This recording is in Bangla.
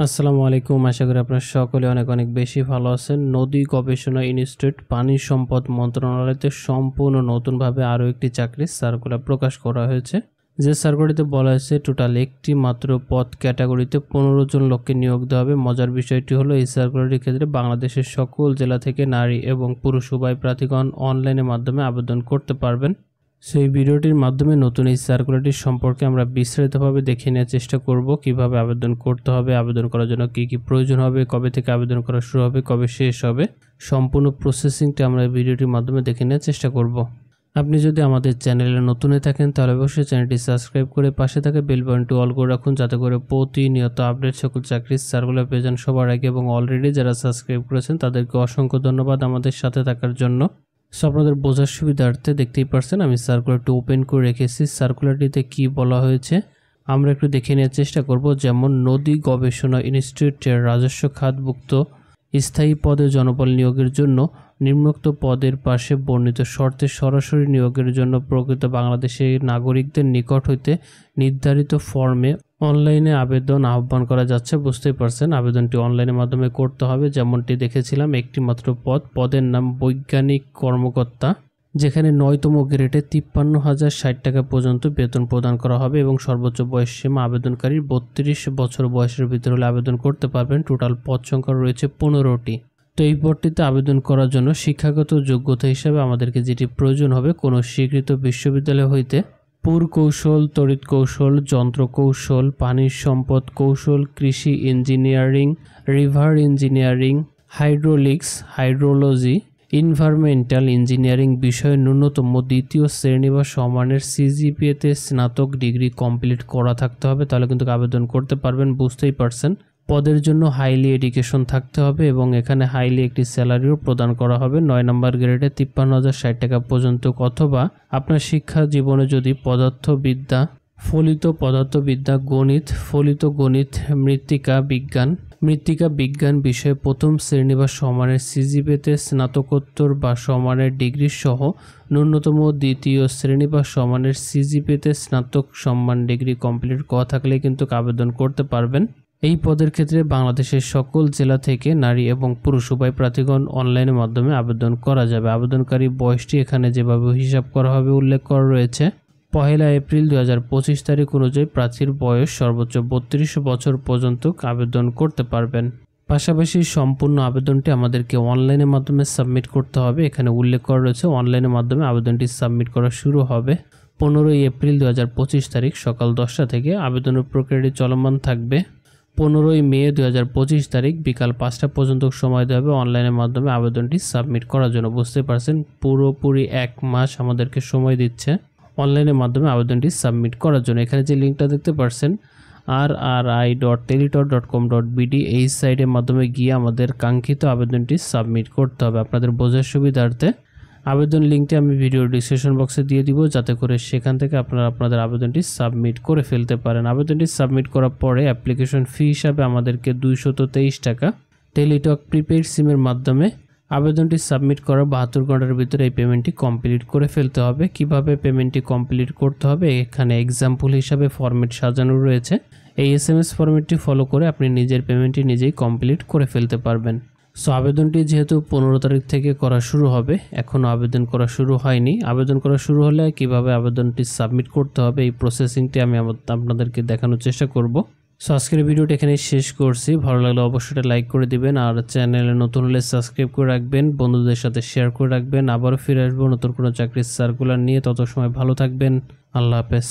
আসসালামু আলাইকুম। আশা করি আপনারা সকলে অনেক অনেক বেশি ভালো আছেন। নদী গবেষণা ইনস্টিটিউট পানি সম্পদ মন্ত্রণালয়তে সম্পূর্ণ নতুনভাবে আরও একটি চাকরির সার্কুলার প্রকাশ করা হয়েছে। যে সার্কুলারটিতে বলা হয়েছে টোটাল একটি মাত্র পদ ক্যাটাগরিতে 15 জন লোককে নিয়োগ দেওয়া হবে। মজার বিষয়টি হলো এই সার্কুলারটির ক্ষেত্রে বাংলাদেশের সকল জেলা থেকে নারী এবং পুরুষ উভয় প্রার্থীগণ অনলাইনের মাধ্যমে আবেদন করতে পারবেন। সেই ভিডিওটির মাধ্যমে নতুন এই সার্কুলারটি সম্পর্কে আমরা বিস্তারিতভাবে দেখে নেওয়ার চেষ্টা করব। কিভাবে আবেদন করতে হবে, আবেদন করার জন্য কি কি প্রয়োজন হবে, কবে থেকে আবেদন করা শুরু হবে, কবে শেষ হবে, সম্পূর্ণ প্রসেসিংটা আমরা এই ভিডিওটির মাধ্যমে দেখে নেওয়ার চেষ্টা করব। আপনি যদি আমাদের চ্যানেলে নতুন হয়ে থাকেন তাহলে অবশ্যই চ্যানেলটি সাবস্ক্রাইব করে পাশে থাকা বেল বাটনটি অল করে রাখুন, যাতে করে প্রতিনিয়ত আপডেট সকল চাকরির সার্কুলার পেয়ে যান সবার আগে। এবং অলরেডি যারা সাবস্ক্রাইব করেছেন তাদেরকে অসংখ্য ধন্যবাদ আমাদের সাথে থাকার জন্য। সো আপনাদের বোঝার সুবিধার্থে দেখতেই পারছেন আমি সার্কুলারটি ওপেন করে রেখেছি। সার্কুলারটিতে কি বলা হয়েছে আমরা একটু দেখে নেওয়ার চেষ্টা করব। যেমন নদী গবেষণা ইনস্টিটিউটের রাজস্ব খাতভুক্ত স্থায়ী পদে জনবল নিয়োগের জন্য নিম্নোক্ত পদের পাশে বর্ণিত শর্তে সরাসরি নিয়োগের জন্য প্রকৃত বাংলাদেশের নাগরিকদের নিকট হইতে নির্ধারিত ফর্মে অনলাইনে আবেদন আহ্বান করা যাচ্ছে। বুঝতেই পারছেন আবেদনটি অনলাইনের মাধ্যমে করতে হবে। যেমনটি দেখেছিলাম একটি মাত্র পদের নাম বৈজ্ঞানিক কর্মকর্তা, যেখানে 9তম গ্রেডে 53,060 টাকা পর্যন্ত বেতন প্রদান করা হবে এবং সর্বোচ্চ বয়স সীমা আবেদনকারীর 32 বছর বয়সের ভিতরে হলে আবেদন করতে পারবেন। টোটাল পদ সংখ্যা রয়েছে 15টি। তো এই পদটিতে আবেদন করার জন্য শিক্ষাগত যোগ্যতা হিসেবে আমাদেরকে যেটি প্রয়োজন হবে, কোনো স্বীকৃত বিশ্ববিদ্যালয় হইতে পুরকৌশল, তড়িৎ কৌশল, যন্ত্র কৌশল, পানি সম্পদ কৌশল, কৃষি engineering, river engineering, hydraulics, hydrology, environmental engineering বিষয়ে ন্যূনতম দ্বিতীয় শ্রেণী বা সমানের সিজিপিএতে স্নাতক ডিগ্রি কমপ্লিট করা থাকতে হবে, তাহলে কিন্তু আবেদন করতে পারবেন। বুঝতেই পারছেন পদের জন্য হাইলি এডুকেশন থাকতে হবে এবং এখানে হাইলি একটি স্যালারিও প্রদান করা হবে। 9 নম্বর গ্রেডে 53,060 টাকা পর্যন্ত, অথবা আপনার শিক্ষা জীবনে যদি পদার্থবিদ্যা, ফলিত পদার্থবিদ্যা, গণিত, ফলিত গণিত, মৃত্তিকা বিজ্ঞান বিষয়ে প্রথম শ্রেণী বা সমানের সিজিপিএতে স্নাতকোত্তর বা সমানের ডিগ্রি সহ ন্যূনতম দ্বিতীয় শ্রেণী বা সমানের সিজিপিএতে স্নাতক সম্মান ডিগ্রি কমপ্লিট করা থাকলে কিন্তু আবেদন করতে পারবেন। এই পদের ক্ষেত্রে বাংলাদেশের সকল জেলা থেকে নারী এবং পুরুষ উভয় প্রার্থীগণ অনলাইনের মাধ্যমে আবেদন করা যাবে। আবেদনকারী বয়সটি এখানে যেভাবে হিসাব করা হবে উল্লেখ করা রয়েছে। 1 এপ্রিল 2025 তারিখ অনুযায়ী প্রার্থীর বয়স সর্বোচ্চ 32 বছর পর্যন্ত আবেদন করতে পারবেন। পাশাপাশি সম্পূর্ণ আবেদনটি আমাদেরকে অনলাইনের মাধ্যমে সাবমিট করতে হবে। এখানে উল্লেখ করা রয়েছে অনলাইনের মাধ্যমে আবেদনটি সাবমিট করা শুরু হবে 15 এপ্রিল 2025 তারিখ সকাল 10টা থেকে। আবেদনের প্রক্রিয়াটি চলমান থাকবে 15 মে 2025 তারিখ বিকাল 5টা পর্যন্ত সময় দেওয়া হবে অনলাইনের মাধ্যমে আবেদনটি সাবমিট করার জন্য। বুঝতে পারছেন পুরোপুরি 1 মাস আমাদেরকে সময় দিচ্ছে অনলাইনের মাধ্যমে আবেদনটি সাবমিট করার জন্য। এখানে যে লিঙ্কটা দেখতে পাচ্ছেন rri.teletor.com.bd, এই সাইটের মাধ্যমে গিয়ে আমাদের কাঙ্ক্ষিত আবেদনটি সাবমিট করতে হবে। আপনাদের বোঝার সুবিধার্থে আবেদন লিঙ্কটি আমি ভিডিও ডিসক্রিপশন বক্সে দিয়ে দিব, যাতে করে সেখান থেকে আপনারা আপনাদের আবেদনটি সাবমিট করে ফেলতে পারেন। আবেদনটি সাবমিট করার পরে অ্যাপ্লিকেশন ফি হিসাবে আমাদেরকে 223 টাকা টেলিটক প্রিপেইড সিমের মাধ্যমে আবেদনটি সাবমিট করার 72 ঘন্টার ভিতরে এই পেমেন্টটি কমপ্লিট করে ফেলতে হবে। কিভাবে পেমেন্টটি কমপ্লিট করতে হবে এখানে এক্সাম্পল হিসাবে ফরম্যাট সাজানো রয়েছে। এই SMS ফরম্যাটটি ফলো করে আপনি নিজের পেমেন্টটি নিজেই কমপ্লিট করে ফেলতে পারবেন। সো আবেদনটি যেহেতু 15 তারিখ থেকে করা শুরু হবে, এখনও আবেদন করা শুরু হয়নি। আবেদন করা শুরু হলে কিভাবে আবেদনটি সাবমিট করতে হবে এই প্রসেসিংটি আমি আপনাদেরকে দেখানোর চেষ্টা করব। সো আজকের ভিডিওটি এখানে শেষ করছি। ভালো লাগলে অবশ্যই লাইক করে দিবেন, আর চ্যানেলে নতুন হলে সাবস্ক্রাইব করে রাখবেন, বন্ধুদের সাথে শেয়ার করে রাখবেন। আবারও ফিরে আসবো নতুন কোনো চাকরির সার্কুলার নিয়ে। তত সময় ভালো থাকবেন। আল্লাহ হাফেজ।